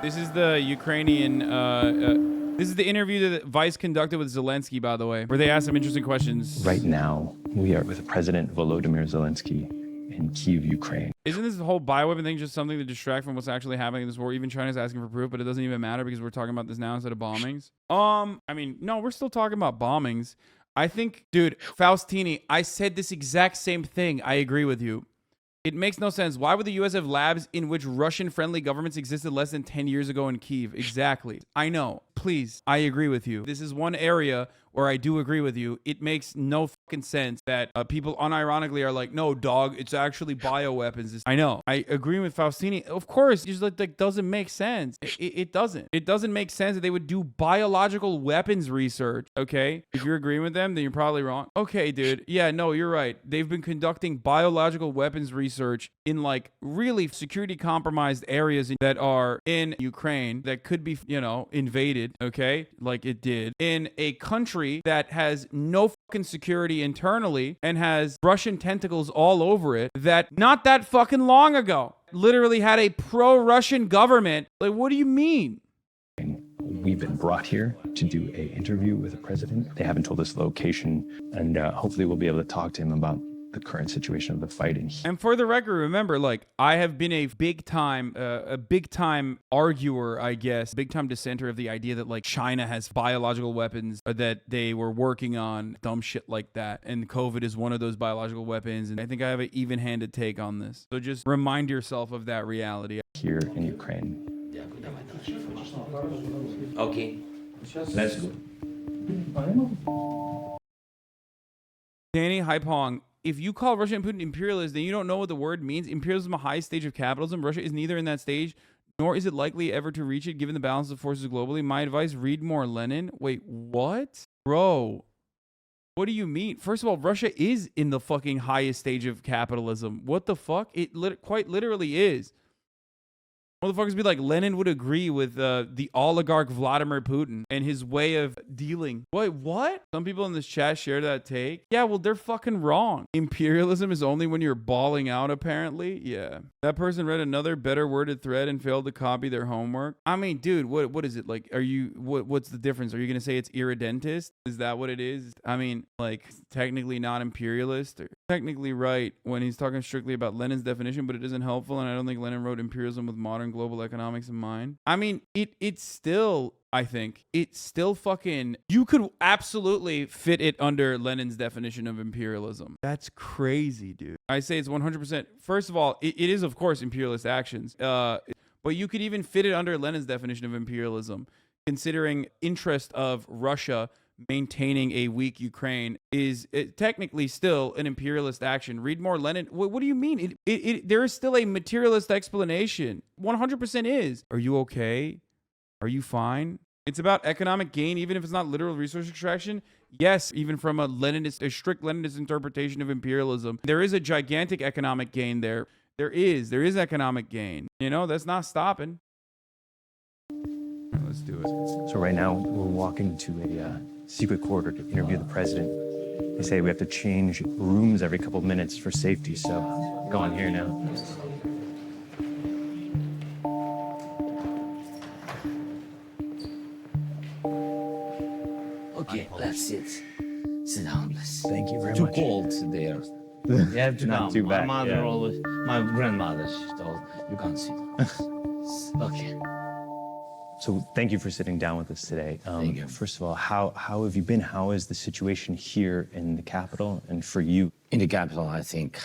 This is the Ukrainian, this is the interview that Vice conducted with Zelensky, by the way, where they asked some interesting questions. Right now, we are with President Volodymyr Zelensky in Kyiv, Ukraine. Isn't this whole bioweapon thing just something to distract from what's actually happening in this war? Even China's asking for proof, but it doesn't even matter because we're talking about this now instead of bombings. I mean, no, we're still talking about bombings. I think, dude, Faustini, I said this exact same thing. I agree with you. It makes no sense. Why would the U.S. have labs in which Russian-friendly governments existed less than 10 years ago in Kyiv? Exactly. I know. Please, I agree with you. This is one area where I do agree with you. It makes no fucking sense that people unironically are like, no, dog, it's actually bioweapons. I know. I agree with Faustini. Of course, it just like doesn't make sense. It doesn't. It doesn't make sense that they would do biological weapons research, okay? If you're agreeing with them, then you're probably wrong. Okay, dude. Yeah, no, you're right. They've been conducting biological weapons research in like really security compromised areas that are in Ukraine that could be, you know, invaded, okay? Like it did. In a country that has no fucking security internally and has Russian tentacles all over it that not that fucking long ago literally had a pro-Russian government. Like, what do you mean? We've been brought here to do an interview with the president. They haven't told us the location, and hopefully we'll be able to talk to him about the current situation of the fight. And for the record, remember, like, I have been a big time arguer, I guess, big time dissenter of the idea that like China has biological weapons that they were working on, dumb shit like that. And COVID is one of those biological weapons. And I think I have an even-handed take on this. So just remind yourself of that reality. Here in Ukraine. Okay, let's go. Danny Haipong, if you call Russia and Putin imperialist, then you don't know what the word means. Imperialism is a high stage of capitalism. Russia is neither in that stage, nor is it likely ever to reach it, given the balance of forces globally. My advice, read more Lenin. Wait, what? Bro, what do you mean? First of all, Russia is in the fucking highest stage of capitalism. What the fuck? It quite literally is. Motherfuckers be like, Lenin would agree with the oligarch Vladimir Putin and his way of dealing. Wait, what? Some people in this chat share that take. Yeah, well, they're fucking wrong. Imperialism is only when you're bawling out, apparently. Yeah. That person read another better worded thread and failed to copy their homework. I mean, dude, what is it? Like, are you, what's the difference? Are you going to say it's irredentist? Is that what it is? I mean, like, technically not imperialist, or technically right when he's talking strictly about Lenin's definition, but it isn't helpful. And I don't think Lenin wrote imperialism with modern global economics in mind. I mean, it's still, I think it's still fucking, you could absolutely fit it under Lenin's definition of imperialism. That's crazy, dude. I say it's 100%. First of all, it is of course imperialist actions, but you could even fit it under Lenin's definition of imperialism, considering interest of Russia maintaining a weak Ukraine is technically still an imperialist action. Read more Lenin. What do you mean? There is still a materialist explanation. 100% is. Are you okay? Are you fine? It's about economic gain, even if it's not literal resource extraction. Yes, even from a strict Leninist interpretation of imperialism, there is a gigantic economic gain there. There is economic gain. You know, that's not stopping. All right, let's do it. So right now, we're walking to a secret corridor to interview the president. They say we have to change rooms every couple of minutes for safety, so go on here now. Okay, let's sit. Sit down, please. Thank you very Too much. cold there. You have to Not come. too My bad, mother yeah. always, my grandmother, she told, you can't sit. Okay. So thank you for sitting down with us today. Thank you. First of all, how have you been? How is the situation here in the capital and for you? In the capital, I think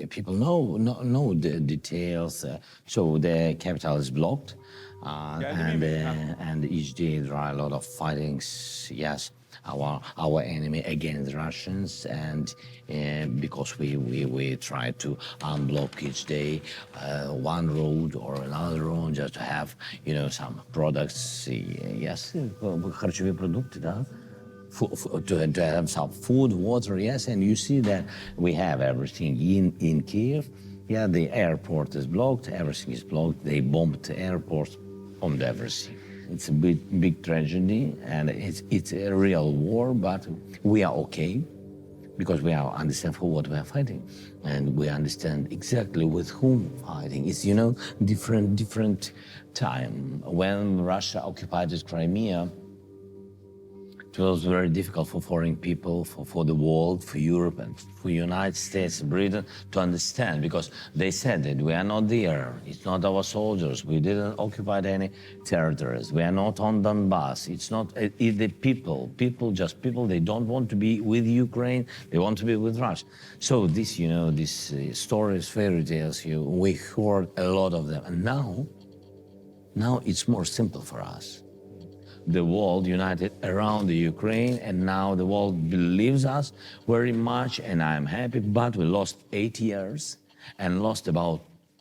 people know the details. So the capital is blocked, and each day there are a lot of fightings. Yes, our enemy against Russians, and because we try to unblock each day one road or another road just to have some products. Yes, харчові продукти, да? To have some food, water, yes, and you see that we have everything in Kiev. Yeah, the airport is blocked, everything is blocked. They bombed the airport, bombed everything. It's a big tragedy, and it's a real war, but we are okay. because we understand for what we are fighting, and we understand exactly with whom fighting. It's, different time. When Russia occupied Crimea, it was very difficult for foreign people, for the world, for Europe, and for United States, Britain to understand, because they said that we are not there. It's not our soldiers. We didn't occupy any territories. We are not on Donbass. It's not. It's the people. People. They don't want to be with Ukraine. They want to be with Russia. So this, these stories, fairy tales, we heard a lot of them, and now it's more simple for us. The world united around the Ukraine, and now the world believes us very much, and I'm happy. But we lost 8 years and lost about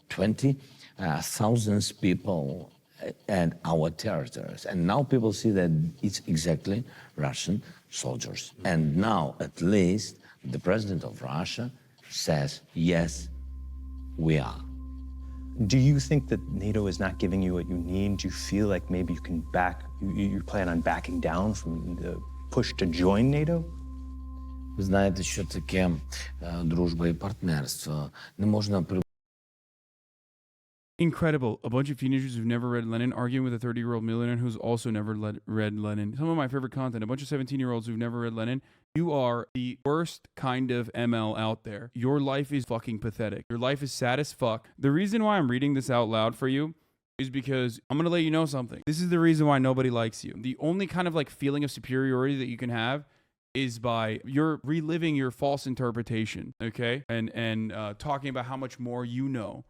20,000 people and our territories. And now people see that it's exactly Russian soldiers. And now, at least, the president of Russia says, yes, we are. Do you think that NATO is not giving you what you need? Do you feel like maybe you can you plan on backing down from the push to join NATO? Ви знаєте, що таке дружба і партнерство. Не можна Incredible. A bunch of teenagers who've never read Lenin arguing with a 30-year-old millionaire who's also never read Lenin. Some of my favorite content. A bunch of 17-year-olds who've never read Lenin. You are the worst kind of ML out there. Your life is fucking pathetic. Your life is sad as fuck. The reason why I'm reading this out loud for you is because I'm going to let you know something. This is the reason why nobody likes you. The only kind of like feeling of superiority that you can have is by you're reliving your false interpretation, okay? And talking about how much more you know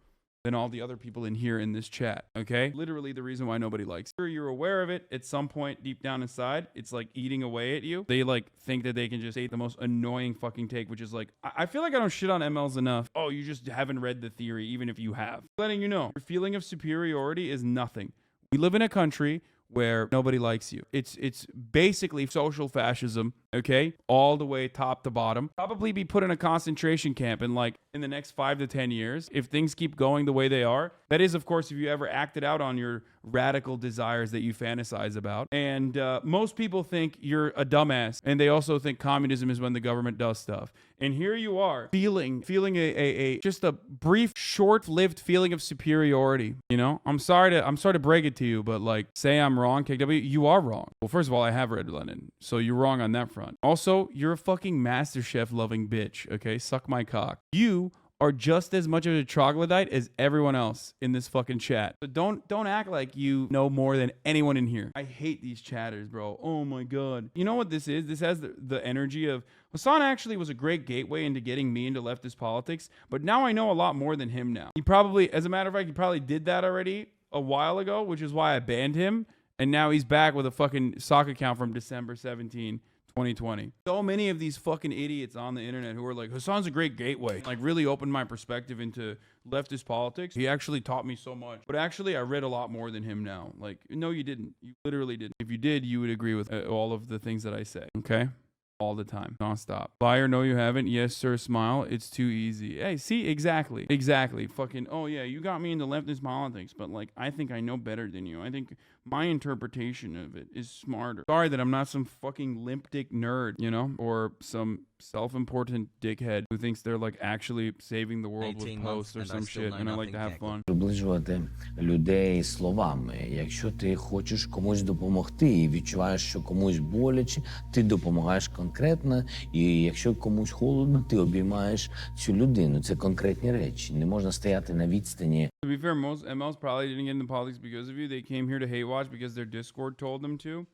than all the other people in here in this chat, okay? Literally the reason why nobody likes you. You're aware of it at some point deep down inside. It's like eating away at you. They like think that they can just say the most annoying fucking take, which is like, I feel like I don't shit on MLs enough. Oh, you just haven't read the theory, even if you have. Letting you know, your feeling of superiority is nothing. We live in a country where nobody likes you. It's basically social fascism, okay? All the way top to bottom. Probably be put in a concentration camp in the next 5 to 10 years if things keep going the way they are. That is, of course, if you ever acted out on your radical desires that you fantasize about. And most people think you're a dumbass, and they also think communism is when the government does stuff. And here you are feeling a just a brief, short-lived feeling of superiority. I'm sorry to break it to you, but like, say I'm wrong, KW, you are wrong. Well, first of all, I have read Lenin, so you're wrong on that front. Also, you're a fucking MasterChef loving bitch. Okay, suck my cock. You are just as much of a troglodyte as everyone else in this fucking chat. So don't act like you know more than anyone in here. I hate these chatters, bro. Oh my god. You know what this is? This has the energy of Hasan actually was a great gateway into getting me into leftist politics, but now I know a lot more than him now. He probably, as a matter of fact, he probably did that already a while ago, which is why I banned him, and now he's back with a fucking sock account from December 17, 2020. So many of these fucking idiots on the internet who are like, Hasan's a great gateway, like really opened my perspective into leftist politics. He actually taught me so much. But actually, I read a lot more than him now. Like, no, you didn't. You literally didn't. If you did, you would agree with all of the things that I say. Okay? All the time, nonstop. Liar, no, you haven't. Yes, sir, smile. It's too easy. Hey, see, exactly. Fucking, oh yeah, you got me into leftist politics, but like, I think I know better than you. I think my interpretation of it is smarter. Sorry that I'm not some fucking limp dick nerd, or some self-important dickhead who thinks they're like actually saving the world with posts or some shit, and I like to have fun. Приближувати людей словами. Якщо ти хочеш комусь допомогти і відчуваєш, що комусь боляче, ти допомагаєш конкретно, і якщо комусь холодно, ти обіймаєш цю людину. Це конкретні речі. Не можна стояти на відстані. To be fair, most MLs probably didn't get into politics because of you. They came here to hate watch because their Discord told them to.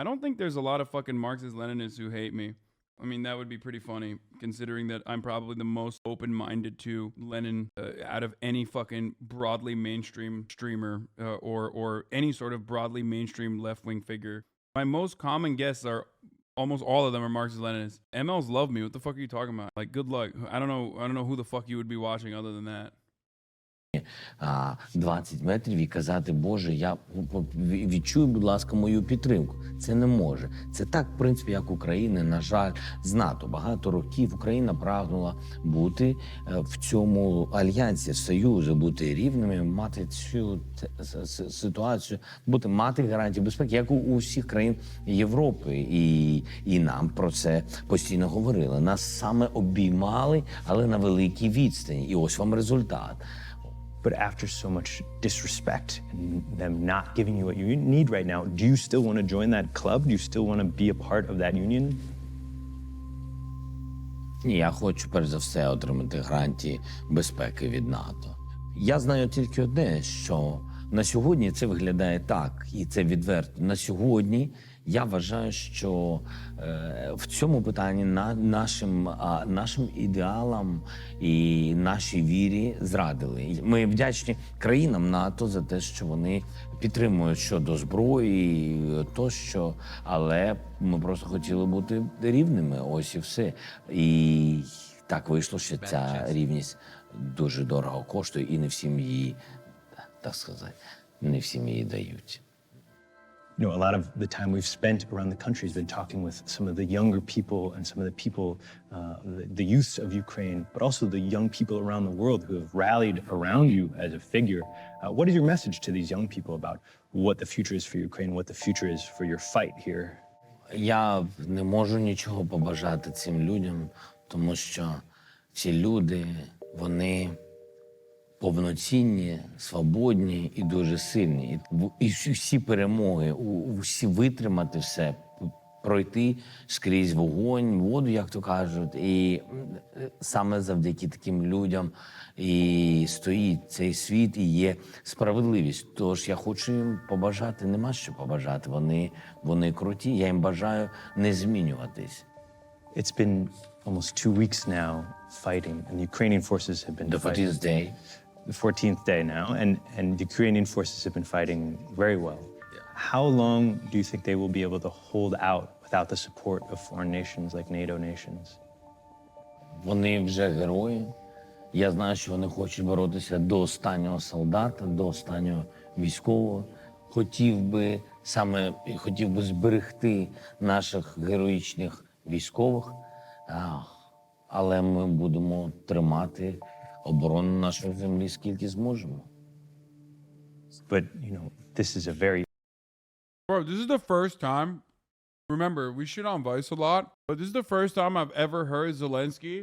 I don't think there's a lot of fucking Marxist-Leninists who hate me. I mean, that would be pretty funny, considering that I'm probably the most open-minded to Lenin out of any fucking broadly mainstream streamer or any sort of broadly mainstream left-wing figure. My most common guests are almost all of them are Marxist-Leninists. MLs love me. What the fuck are you talking about? Like, good luck. I don't know who the fuck you would be watching other than that. 20 метрів і казати, Боже, відчуй, будь ласка, мою підтримку. Це не може. Це так, в принципі, як Україна, на жаль, з НАТО. Багато років Україна прагнула бути в цьому альянсі, союзі, бути рівними, мати цю ситуацію, мати гарантії безпеки, як у всіх країн Європи. І нам про це постійно говорили. Нас саме обіймали, але на великій відстані. І ось вам результат. But after so much disrespect and them not giving you what you need right now, do you still want to join that club? Do you still want to be a part of that union? Ні, я хочу, перш за все, отримати гарантії безпеки від НАТО. Я знаю тільки одне, що на сьогодні це виглядає так, і це відверто. На сьогодні я вважаю, що в цьому питанні нашим ідеалам і нашій вірі зрадили. Ми вдячні країнам НАТО за те, що вони підтримують щодо зброї тощо, але ми просто хотіли бути рівними, ось і все. І так вийшло, що ця рівність дуже дорого коштує, і не всім її, так сказати, не всім її дають. You know, a lot of the time we've spent around the country has been talking with some of the younger people and some of the people, the youth of Ukraine, but also the young people around the world who have rallied around you as a figure. What is your message to these young people about what the future is for Ukraine, what the future is for your fight here? Я не можу нічого побажати цим людям, тому що ці люди, вони повноцінні, свободні і дуже сильні. І всі перемоги, всі витримати все, пройти скрізь вогонь, воду, як то кажуть. І саме завдяки таким людям і стоїть цей світ, і є справедливість. Тож я хочу їм побажати, нема що побажати, вони круті, я їм бажаю не змінюватись. It's been almost 2 weeks now fighting, and the Ukrainian forces have been The 14th day. The 14th day now, and the Ukrainian forces have been fighting very well. How long do you think they will be able to hold out without the support of foreign nations like NATO nations? Вони вже герої. Я знаю, що вони хочуть боротися до останнього солдата, до останнього військового. Хотів би зберегти наших героїчних військових, але ми будемо тримати оборону нашої землі скільки зможемо. But, you know, this is a very Bro, this is the first time. Remember, we shit on Vice a lot, but this is the first time I've ever heard Zelensky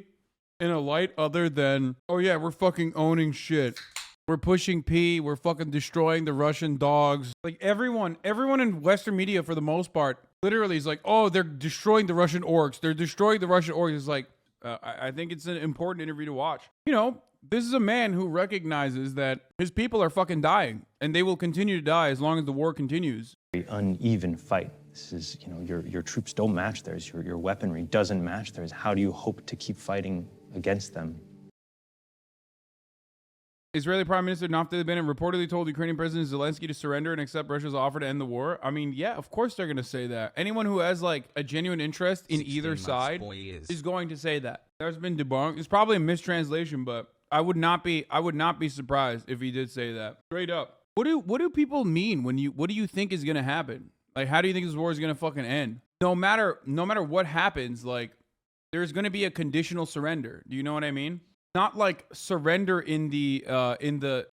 in a light other than, oh yeah, we're fucking owning shit. We're pushing P. We're fucking destroying the Russian dogs. Like everyone in Western media for the most part, literally is like, oh, they're destroying the Russian orcs. They're destroying the Russian orcs. It's like, I think it's an important interview to watch. You know, this is a man who recognizes that his people are fucking dying, and they will continue to die as long as the war continues. uneven fight. This is, you know, your troops don't match theirs. Your weaponry doesn't match theirs. How do you hope to keep fighting against them? Israeli Prime Minister Naftali Bennett reportedly told Ukrainian President Zelensky to surrender and accept Russia's offer to end the war. I mean, yeah, of course they're going to say that. Anyone who has like a genuine interest in either side is going to say that. There's been debunked. It's probably a mistranslation, but I would not be surprised if he did say that. Straight up. What do people mean when what do you think is going to happen? Like, how do you think this war is going to fucking end? No matter what happens, like, there's going to be a conditional surrender. Do you know what I mean? Not like surrender in the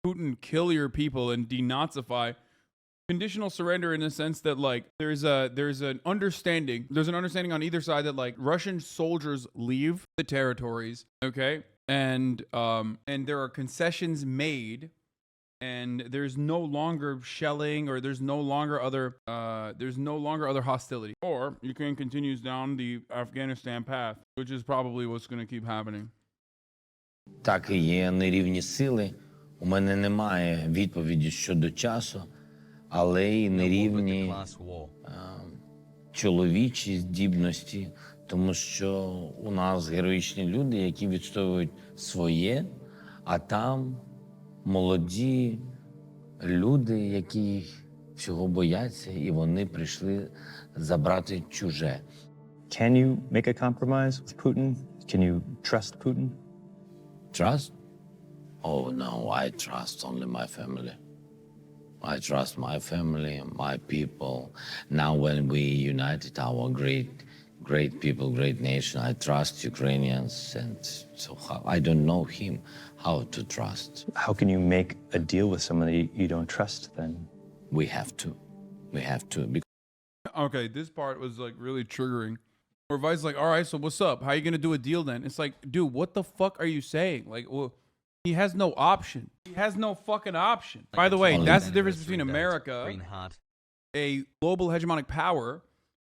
Putin kill your people and denazify. Conditional surrender in the sense that like there's an understanding on either side that like Russian soldiers leave the territories, okay, and there are concessions made, and there's no longer shelling, or there's no longer other hostility, or Ukraine continues down the Afghanistan path, which is probably what's going to keep happening. Так і є нерівні сили. У мене немає відповіді щодо часу, але й нерівні чоловічі здібності, тому що у нас героїчні люди, які відстоюють своє, а там молоді люди, які всього бояться, і вони прийшли забрати чуже. Can you make a compromise with Putin? Can you trust Putin? Trust? Oh no, I trust only my family. I trust my family, my people. Now when we united our great people, great nation, I trust Ukrainians, and so I don't know him, how to trust. How can you make a deal with somebody you don't trust then? We have to. Okay, this part was like really triggering. Where Vice's like, all right, so what's up? How you gonna do a deal then? It's like, dude, what the fuck are you saying? Like, well, he has no option. He has no fucking option. By the way, that's the difference between America, a global hegemonic power,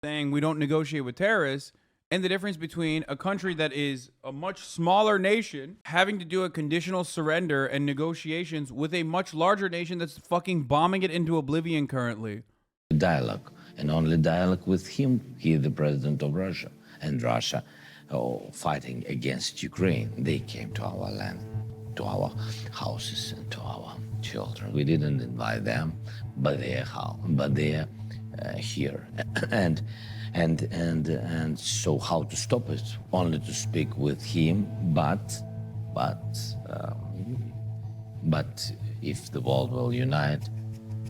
saying we don't negotiate with terrorists, and the difference between a country that is a much smaller nation having to do a conditional surrender and negotiations with a much larger nation that's fucking bombing it into oblivion currently. Dialogue, and only dialogue with him. He is the president of Russia, and Russia fighting against Ukraine. They came to our land, to our houses, and to our children. We didn't invite them, but they're here, and so how to stop it? Only to speak with him, but if the world will unite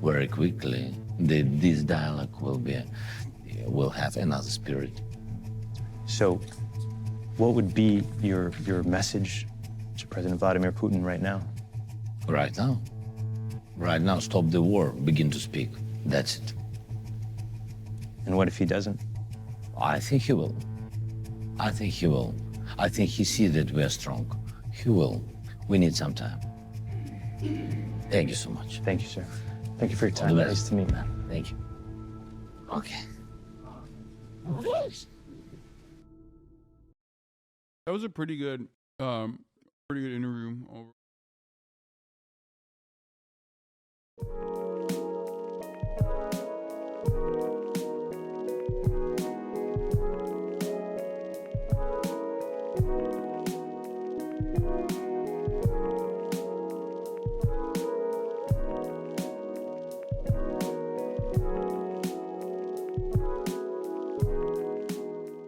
very quickly, this dialogue will have another spirit. So what would be your message to President Vladimir Putin right now? Right now, stop the war, begin to speak. That's it. And what if he doesn't? I think he will. I think he sees that we are strong. He will. We need some time. Thank you so much. Thank you, sir. Thank you for your All time. the Nice best. to meet you. Thank you. Okay. That was a pretty good interview. Over.